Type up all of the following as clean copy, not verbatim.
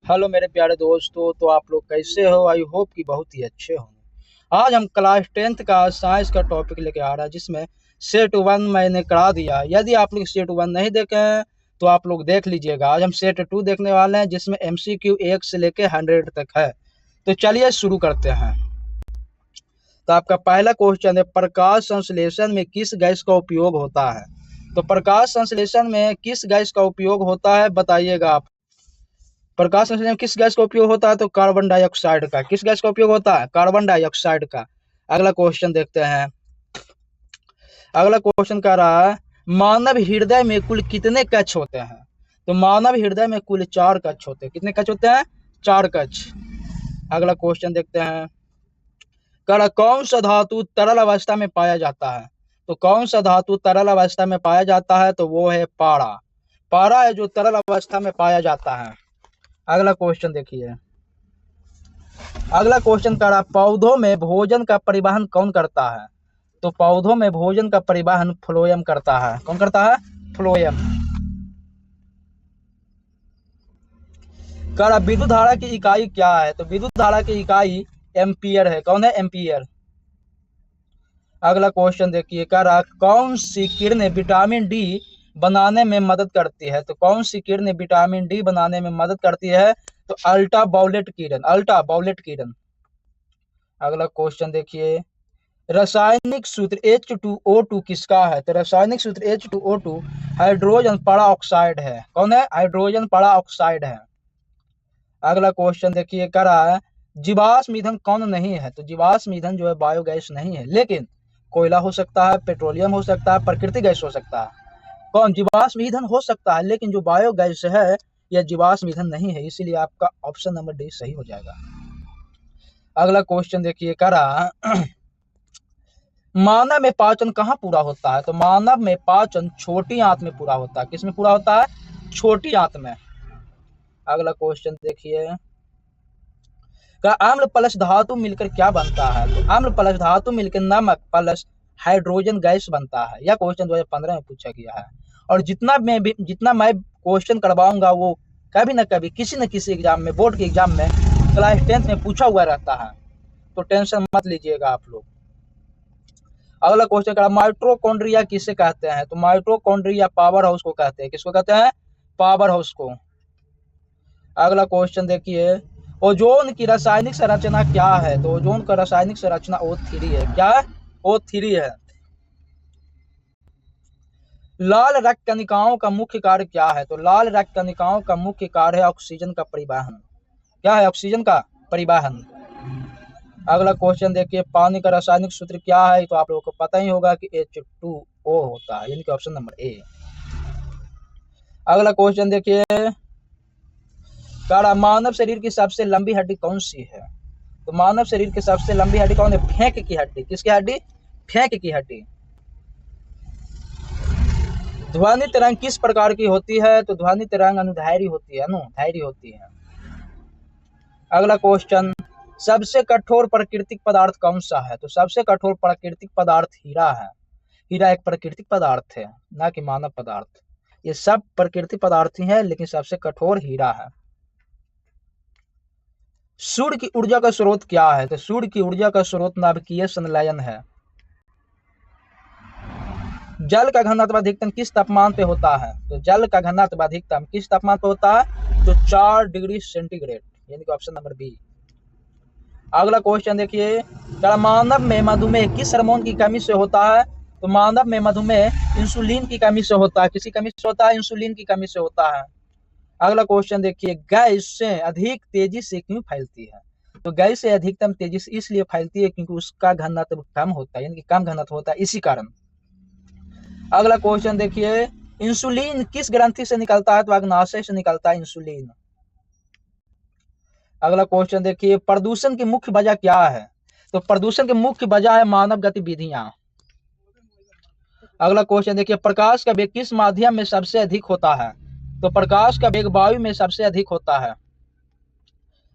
Hello मेरे प्यारे दोस्तों, तो आप लोग कैसे हो? आई होप कि बहुत ही अच्छे होंगे। आज हम क्लास 10th का साइंस का टॉपिक लेके आ रहा है, जिसमें सेट 1 मैंने करा दिया। यदि आप लोग सेट 1 नहीं देखे हैं तो आप लोग देख लीजिएगा। आज हम सेट 2 देखने वाले हैं, जिसमें MCQ 1 से लेके 100 तक है। तो चलिए शुरू करते हैं। तो आपका पहला क्वेश्चन है, प्रकाश संश्लेषण में किस गैस का उपयोग होता है? तो प्रकाश संश्लेषण में किस गैस का उपयोग होता है बताइएगा आप। प्रकाश संश्लेषण में किस गैस का उपयोग होता है? तो कार्बन डाइऑक्साइड का। किस गैस का उपयोग होता है? कार्बन डाइऑक्साइड का। अगला क्वेश्चन देखते हैं। अगला क्वेश्चन कह रहा है, मानव हृदय में कुल कितने कक्ष होते हैं? तो मानव हृदय में कुल 4 कक्ष होते हैं। कितने कक्ष होते हैं? 4 कक्ष। अगला क्वेश्चन देखते हैं। कह रहा, कौन सा धातु तरल अवस्था में पाया जाता है? तो कौन सा धातु तरल अवस्था में पाया जाता है? तो वो है पारा। पारा है जो तरल अवस्था में पाया जाता है। अगला क्वेश्चन देखिए। अगला क्वेश्चन कर रहा, पौधों में भोजन का परिवहन कौन करता है? तो पौधों में भोजन का परिवहन फ्लोएम करता है। कौन करता है? फ्लोएम। कर रहा, विद्युत धारा की इकाई क्या है? तो विद्युत धारा की इकाई एम्पियर है। कौन है? एम्पियर। अगला क्वेश्चन देखिए। कह रहा, कौन सी किरणें विटामिन डी बनाने में मदद करती है? तो कौन सी किरणें विटामिन डी बनाने में मदद करती है? तो अल्ट्रा वायलेट किरण। अल्ट्रा वायलेट किरण। अगला क्वेश्चन देखिए। रासायनिक सूत्र H2O2 किसका है? तो रासायनिक सूत्र H2O2 हाइड्रोजन परा ऑक्साइड है। कौन है? हाइड्रोजन परा ऑक्साइड है। अगला क्वेश्चन देखिए। कह रहा है, जीवाश्म ईंधन कौन नहीं है? तो जीवाश्म ईंधन जो है बायोगैस नहीं है, लेकिन कोयला हो सकता है, पेट्रोलियम हो सकता है, प्राकृतिक गैस हो सकता है। कौन? जीवाश्म ईंधन हो सकता है, लेकिन जो बायोगैस है यह जीवाश्म ईंधन नहीं है, इसीलिए आपका ऑप्शन नंबर डी सही हो जाएगा। अगला क्वेश्चन देखिए। कह रहा, मानव में पाचन कहाँ पूरा होता है? तो मानव में पाचन छोटी आंत में पूरा होता है। किस में पूरा होता है? छोटी आंत में। अगला क्वेश्चन देखिए। का अम्ल प्लस धातु मिलकर क्या बनता है? तो अम्ल प्लस धातु मिलकर नमक प्लस हाइड्रोजन गैस बनता है। यह क्वेश्चन 2015 में पूछा गया है। और जितना मैं क्वेश्चन करवाऊंगा वो कभी ना कभी किसी न किसी एग्जाम में, बोर्ड के एग्जाम में, क्लास 10th में पूछा हुआ रहता है, तो टेंशन मत लीजिएगा आप लोग। अगला क्वेश्चन करा, माइटोकॉन्ड्रिया किसे कहते हैं? तो माइटोकॉन्ड्रिया पावर हाउस को कहते हैं। किसको कहते हैं? पावर हाउस को। अगला क्वेश्चन देखिए। ओजोन की रासायनिक संरचना क्या है? तो ओजोन का रासायनिक संरचना O3 है। क्या है? O3 है। लाल रक्त कणिकाओं का मुख्य कार्य क्या है? तो लाल रक्त कणिकाओं का मुख्य कार्य है ऑक्सीजन का परिवहन। क्या है? ऑक्सीजन का परिवहन। अगला क्वेश्चन देखिए, पानी का रासायनिक सूत्र क्या है? तो आप लोगों को पता ही होगा कि H2O होता है, यानी कि ऑप्शन नंबर ए। अगला क्वेश्चन देखिए। मानव शरीर की सबसे लंबी हड्डी कौन सी है? तो मानव शरीर की सबसे लंबी हड्डी कौन है? फेंक की हड्डी। किसकी हड्डी? फेंक की हड्डी। ध्वनि तरंग किस प्रकार की होती है? तो ध्वनि तरंग अनुदैर्घ्य होती है। अनुदैर्घ्य होती है। अगला क्वेश्चन, सबसे कठोर प्राकृतिक पदार्थ कौन सा है? तो सबसे कठोर प्राकृतिक पदार्थ हीरा है। हीरा एक प्राकृतिक पदार्थ है, ना कि मानव पदार्थ। ये सब प्राकृतिक पदार्थ ही है, लेकिन सबसे कठोर हीरा है। सूर्य की ऊर्जा का स्रोत क्या है? तो सूर्य की ऊर्जा का स्रोत नाभिकीय संलयन है। जल का घनत्व अधिकतम किस तापमान पे होता है? तो जल का घनत्व अधिकतम किस तापमान पे होता है? तो 4 डिग्री सेंटीग्रेड, यानी कि ऑप्शन नंबर बी। अगला क्वेश्चन देखिए। मानव में मधुमेह किस हार्मोन की कमी से होता है? तो मानव में मधुमेह इंसुलिन की कमी से होता है। किसी कमी से होता है? इंसुलिन की कमी से होता है। अगला क्वेश्चन देखिए, गैसें अधिक तेजी से क्यों फैलती है? तो गैसें अधिकतम तेजी से इसलिए फैलती है क्योंकि उसका घनत्व कम होता है, यानी कि कम घनत्व होता है, इसी कारण। अगला क्वेश्चन देखिए, इंसुलिन किस ग्रंथि से निकलता है? तो अग्नाशय से निकलता है इंसुलिन। अगला क्वेश्चन देखिए, प्रदूषण की मुख्य वजह क्या है? तो प्रदूषण की मुख्य वजह है मानव गतिविधियां। अगला क्वेश्चन देखिए, प्रकाश का वेग किस माध्यम में सबसे अधिक होता है? तो प्रकाश का वेग वायु में सबसे अधिक होता है।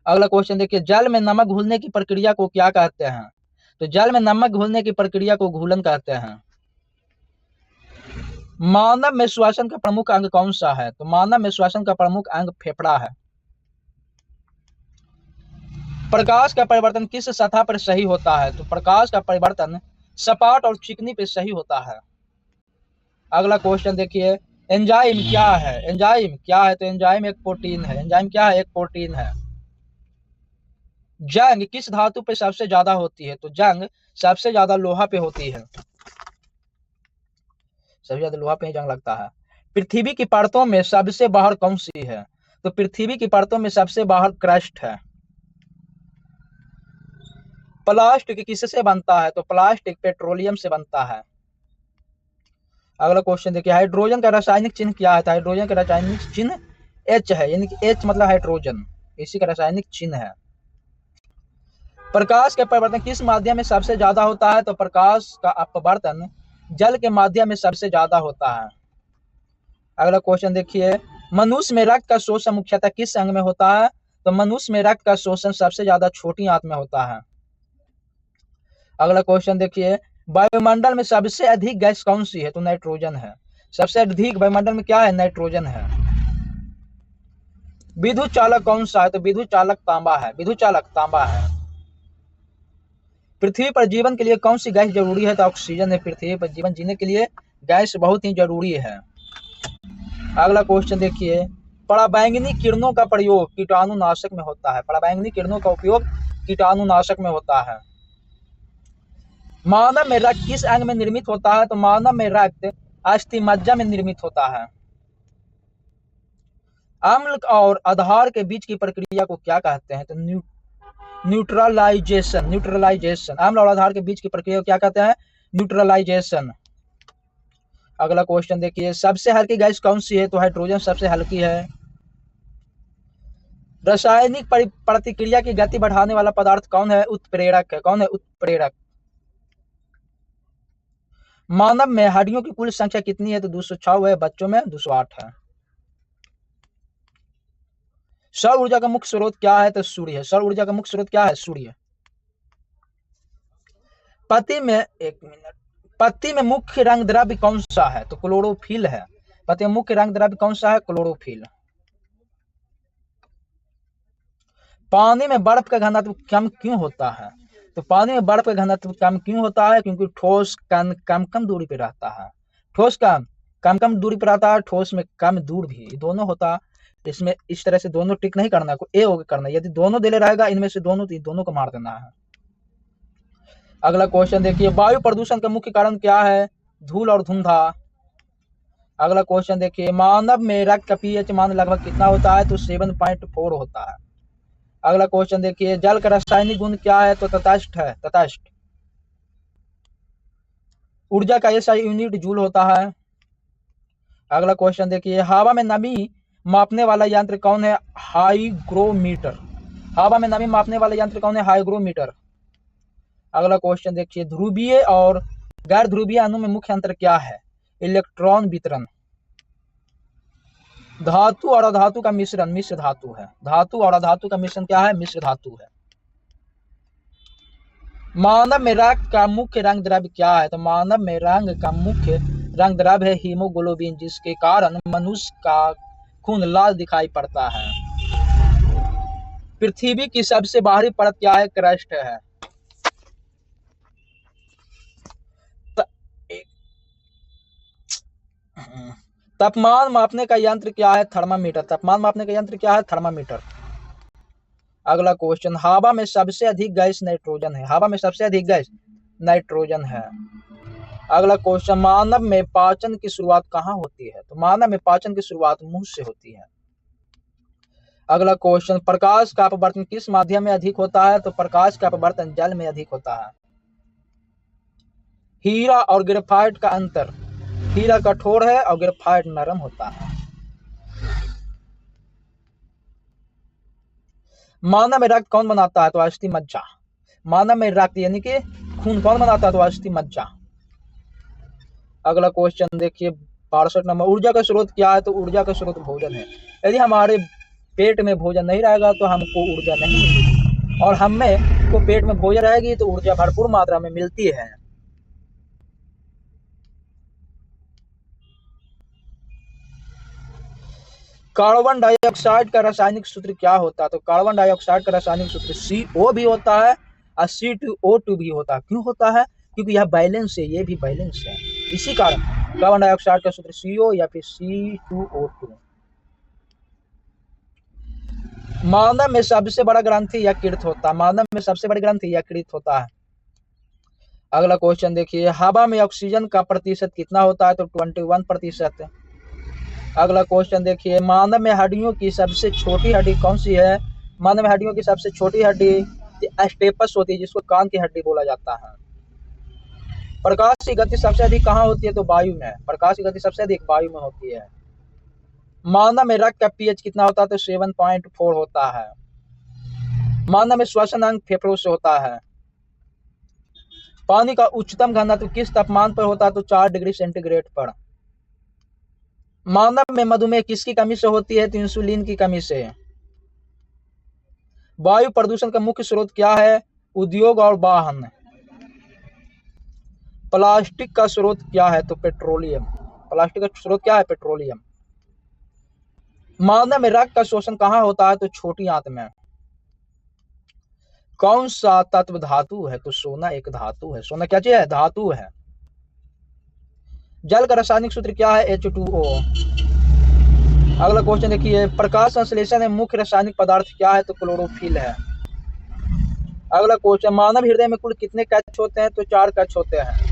अगला क्वेश्चन देखिए, जल में नमक घुलने की प्रक्रिया को क्या कहते हैं? तो जल में नमक घुलने की प्रक्रिया को घूलन कहते हैं। मानव में श्वसन का प्रमुख अंग कौन सा है? तो मानव में श्वसन का प्रमुख अंग फेफड़ा है। प्रकाश का परिवर्तन किस सतह पर सही होता है? तो प्रकाश का परिवर्तन सपाट और चिकनी पे सही होता है। अगला क्वेश्चन देखिए, एंजाइम क्या है? एंजाइम क्या है? तो एंजाइम एक प्रोटीन है। एंजाइम क्या है? एक प्रोटीन है। जंग किस धातु पे सबसे ज्यादा होती है? तो जंग सबसे ज्यादा लोहा पे होती है। सबसे ज्यादा लोहा पे ही जंग लगता है। पृथ्वी की परतों में सबसे बाहर कौन सी है? तो पृथ्वी की परतों में सबसे बाहर क्रस्ट है। प्लास्टिक किससे बनता है? तो प्लास्टिक पेट्रोलियम से बनता है। अगला क्वेश्चन देखिए, हाइड्रोजन का रासायनिक चिन्ह क्या है? तो हाइड्रोजन का रासायनिक चिन्ह H है, यानी कि H मतलब हाइड्रोजन, इसी का रासायनिक चिन्ह है। प्रकाश का परिवर्तन किस माध्यम में सबसे ज्यादा होता है? तो प्रकाश का अपवर्तन जल के माध्यम में सबसे ज्यादा होता है। अगला क्वेश्चन देखिए, मनुष्य में रक्त का शोषण मुख्यतः किस अंग में होता है? तो मनुष्य में रक्त का शोषण सबसे ज्यादा छोटी आंत में होता है। अगला क्वेश्चन देखिए, वायुमंडल में सबसे अधिक गैस कौन सी है? तो नाइट्रोजन है। सबसे अधिक वायुमंडल में क्या है? नाइट्रोजन है। विद्युत चालक कौन सा है? तो विद्युत चालक तांबा है। विद्युत चालक तांबा है। पृथ्वी पर जीवन के लिए कौन सी गैस जरूरी है? तो ऑक्सीजन है। पृथ्वी पर जीवन जीने के लिए गैस बहुत ही जरूरी है। अगला क्वेश्चन देखिए, पराबैंगनी किरणों का प्रयोग कीटाणुनाशक में होता है। पराबैंगनी किरणों का उपयोग कीटाणुनाशक में होता है। मानव में रक्त किस अंग में निर्मित होता है? तो मानव में रक्त अस्थिमज्जा में निर्मित होता है। अम्ल और आधार के बीच की प्रक्रिया को क्या कहते हैं? तो न्यूट्रलाइजेशन। न्यूट्रलाइजेशन, अम्ल और आधार के बीच की प्रक्रिया को क्या कहते हैं? न्यूट्रलाइजेशन। अगला क्वेश्चन देखिए, सबसे हल्की गैस कौन सी है? तो हाइड्रोजन सबसे हल्की है। रासायनिक प्रतिक्रिया की गति बढ़ाने वाला पदार्थ कौन है? उत्प्रेरक है। कौन है? उत्प्रेरक। मानव में हड्डियों की कुल संख्या कितनी है? तो 206 है। बच्चों में 208 है। सौर ऊर्जा का मुख्य स्रोत क्या है? तो सूर्य है। सौर ऊर्जा का मुख्य स्रोत क्या है? सूर्य। पत्ती में मुख्य रंग द्रव्य कौन सा है? तो क्लोरोफिल है। पत्ती में मुख्य रंग द्रव्य कौन सा है? क्लोरोफिल। पानी में बर्फ का घनत्व कम क्यों होता है? तो पानी में बर्फ का घनत्व कम क्यों होता है? क्योंकि ठोस कम दूरी पे रहता है। ठोस कम दूरी पर रहता है, ठोस में कम दूर भी, दोनों होता। इसमें इस तरह से दोनों टिक नहीं करना, को ए होकर करना। यदि दोनों दिले रहेगा, इनमें से दोनों को मार देना है। अगला क्वेश्चन देखिए, वायु प्रदूषण का मुख्य कारण क्या है? धूल और धुंधा। अगला क्वेश्चन देखिए, मानव में रक्त का पीएच मान लगभग कितना होता है? तो 7.4 होता है। अगला क्वेश्चन देखिए, जल का रासायनिक गुण क्या है? तो तटस्थ है। तटस्थ। ऊर्जा का ऐसा यूनिट जूल होता है। अगला क्वेश्चन देखिए, हवा में नमी मापने वाला यंत्र कौन है? हाईग्रोमीटर। हवा में नमी मापने वाला यंत्र कौन है? हाईग्रोमीटर। अगला क्वेश्चन देखिए, ध्रुवीय और गैर ध्रुवीय अणु में मुख्य अंतर क्या है? इलेक्ट्रॉन वितरण। धातु और अधातु का मिश्रण मिश्र धातु है। धातु और अधातु का मिश्रण क्या है? मिश्र धातु है। मानव में रक्त का मुख्य रंग द्रव्य क्या है? तो मानव में रंग का मुख्य रंग द्रव्य है हीमोग्लोबिन, जिसके कारण मनुष्य का खून लाल दिखाई पड़ता है। पृथ्वी की सबसे बाहरी परत क्या है? क्रस्ट है। तापमान मापने का यंत्र क्या है? थर्मामीटर। तापमान मापने का यंत्र क्या है? थर्मामीटर। अगला क्वेश्चन, हवा में सबसे अधिक गैस नाइट्रोजन है। हवा में सबसे अधिक गैस नाइट्रोजन है। अगला क्वेश्चन, मानव में पाचन की शुरुआत कहाँ होती है? तो मानव में पाचन की शुरुआत मुंह से होती है। अगला क्वेश्चन, प्रकाश का अपवर्तन किस माध्यम में अधिक होता है? तो प्रकाश का अपवर्तन जल में अधिक होता है। हीरा और ग्रेफाइट का अंतर। हीरा कठोर है और ग्रेफाइट नरम होता है। मानव में रक्त कौन बनाता है? तो अस्थि मज्जा। मानव में रक्त यानी कि खून कौन बनाता है? तो अस्थि मज्जा। अगला क्वेश्चन देखिए, 62 नंबर, ऊर्जा का स्रोत क्या है? तो ऊर्जा का स्रोत भोजन है। यदि हमारे पेट में भोजन नहीं रहेगा तो हमको ऊर्जा नहीं मिलेगी, और हमें को पेट में भोजन रहेगी तो ऊर्जा भरपूर मात्रा में मिलती है। कार्बन डाइऑक्साइड का रासायनिक सूत्र क्या होता है? तो कार्बन डाइऑक्साइड का रासायनिक सूत्र CO भी होता है और C2O2 भी होता है। क्यों होता है? क्योंकि यह बैलेंस है, ये भी बैलेंस है, इसी कारण कार्बन डाइऑक्साइड का सूत्र CO या फिर C2O2। मानव में सबसे बड़ा ग्रंथि यकृत होता है। मानव में सबसे बड़ी ग्रंथि यकृत होता है। अगला क्वेश्चन देखिए, हवा में ऑक्सीजन का प्रतिशत कितना होता है? तो 21%। अगला क्वेश्चन देखिए, मानव में हड्डियों की सबसे छोटी हड्डी कौन सी है? मानव में हड्डियों की सबसे छोटी हड्डी स्टेपस होती है, जिसको कान की हड्डी बोला जाता है। प्रकाश की गति सबसे अधिक कहाँ होती है? तो वायु में। प्रकाश की गति सबसे अधिक वायु में होती है। मानव में रक्त का pH कितना होता है? तो 7.4 होता है। मानव में श्वसन अंग फेफड़ों से होता है। पानी का उच्चतम घनत्व किस तापमान पर होता है? तो 4 डिग्री सेंटीग्रेड पर। मानव में मधुमेह किसकी कमी से होती है? तो इंसुलिन की कमी से। वायु प्रदूषण का मुख्य स्रोत क्या है? उद्योग और वाहन। प्लास्टिक का स्रोत क्या है? तो पेट्रोलियम। प्लास्टिक का स्रोत क्या है? पेट्रोलियम। मानव में रक्त का शोषण कहाँ होता है? तो छोटी आंत में। कौन सा तत्व धातु है? तो सोना एक धातु है। सोना क्या चीज है? धातु है। जल का रासायनिक सूत्र क्या है? H2O। अगला क्वेश्चन देखिए, प्रकाश संश्लेषण में मुख्य रासायनिक पदार्थ क्या है? तो क्लोरोफिल है। अगला क्वेश्चन, मानव हृदय में कुल कितने कक्ष होते हैं? तो 4 कक्ष होते हैं।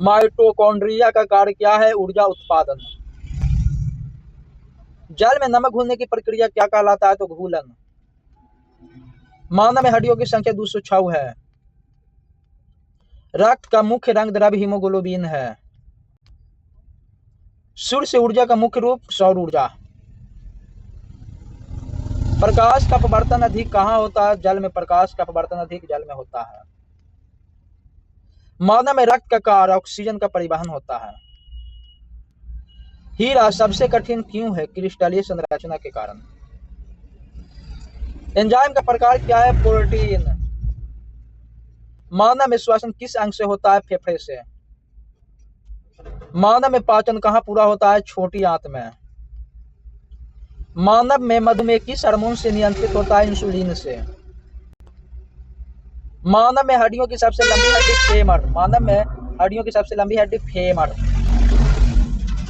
माइटोकॉन्ड्रिया का कार्य क्या है? ऊर्जा उत्पादन। जल में नमक घुलने की प्रक्रिया क्या कहलाता है? तो घूलन। मानव में हड्डियों की संख्या 206 है। रक्त का मुख्य रंग द्रव्य हीमोग्लोबिन है। सूर्य से ऊर्जा का मुख्य रूप सौर ऊर्जा। प्रकाश का अपवर्तन अधिक कहाँ होता है? जल में। प्रकाश का अपवर्तन अधिक जल में होता है। मानव में रक्त का कार्य ऑक्सीजन का परिवहन होता है। हीरा सबसे कठिन क्यों है? क्रिस्टलीय संरचना के कारण। एंजाइम का प्रकार क्या है? प्रोटीन। मानव में श्वसन किस अंग से होता है? फेफड़े से। मानव में पाचन कहाँ पूरा होता है? छोटी आंत में। मानव में मधुमेह किस हार्मोन से नियंत्रित होता है? इंसुलिन से। मानव में हड्डियों की सबसे लंबी हड्डी फेमर। मानव में हड्डियों की सबसे लंबी हड्डी फेमर।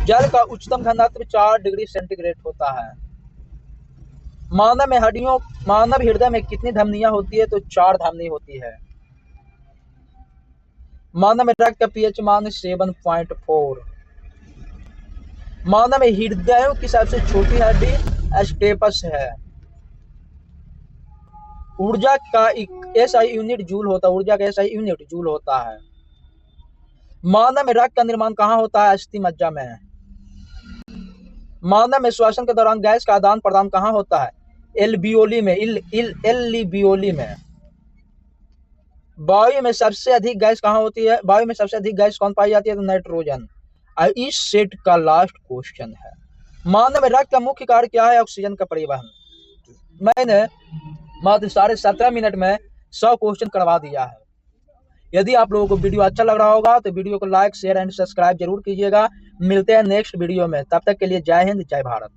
जल का उच्चतम घनत्व 4 डिग्री सेंटीग्रेड होता है। मानव हृदय में कितनी धमनियां होती है? तो 4 धमनी होती है। मानव में रक्त का pH मान 7.4। मानव में हृदय की सबसे छोटी हड्डी स्टेपस है। ऊर्जा का SI यूनिट जूल होता है। ऊर्जा का SI यूनिट जूल होता है। मानव में रक्त का निर्माण कहाँ होता है? अस्थि मज्जा में। मानव में श्वसन के दौरान गैस का आदान प्रदान कहाँ होता है? एल्वियोली में। एल्वियोली में। वायु में सबसे अधिक गैस कहाँ होती है? वायु में सबसे अधिक गैस कौन पाई जाती है? तो नाइट्रोजन। इस सेट का लास्ट क्वेश्चन है, मानव में रक्त का मुख्य कार्य क्या है? ऑक्सीजन का परिवहन। मैंने मात्र 17.5 मिनट में 100 क्वेश्चन करवा दिया है। यदि आप लोगों को वीडियो अच्छा लग रहा होगा तो वीडियो को लाइक, शेयर एंड सब्सक्राइब जरूर कीजिएगा। मिलते हैं नेक्स्ट वीडियो में, तब तक के लिए जय हिंद, जय भारत।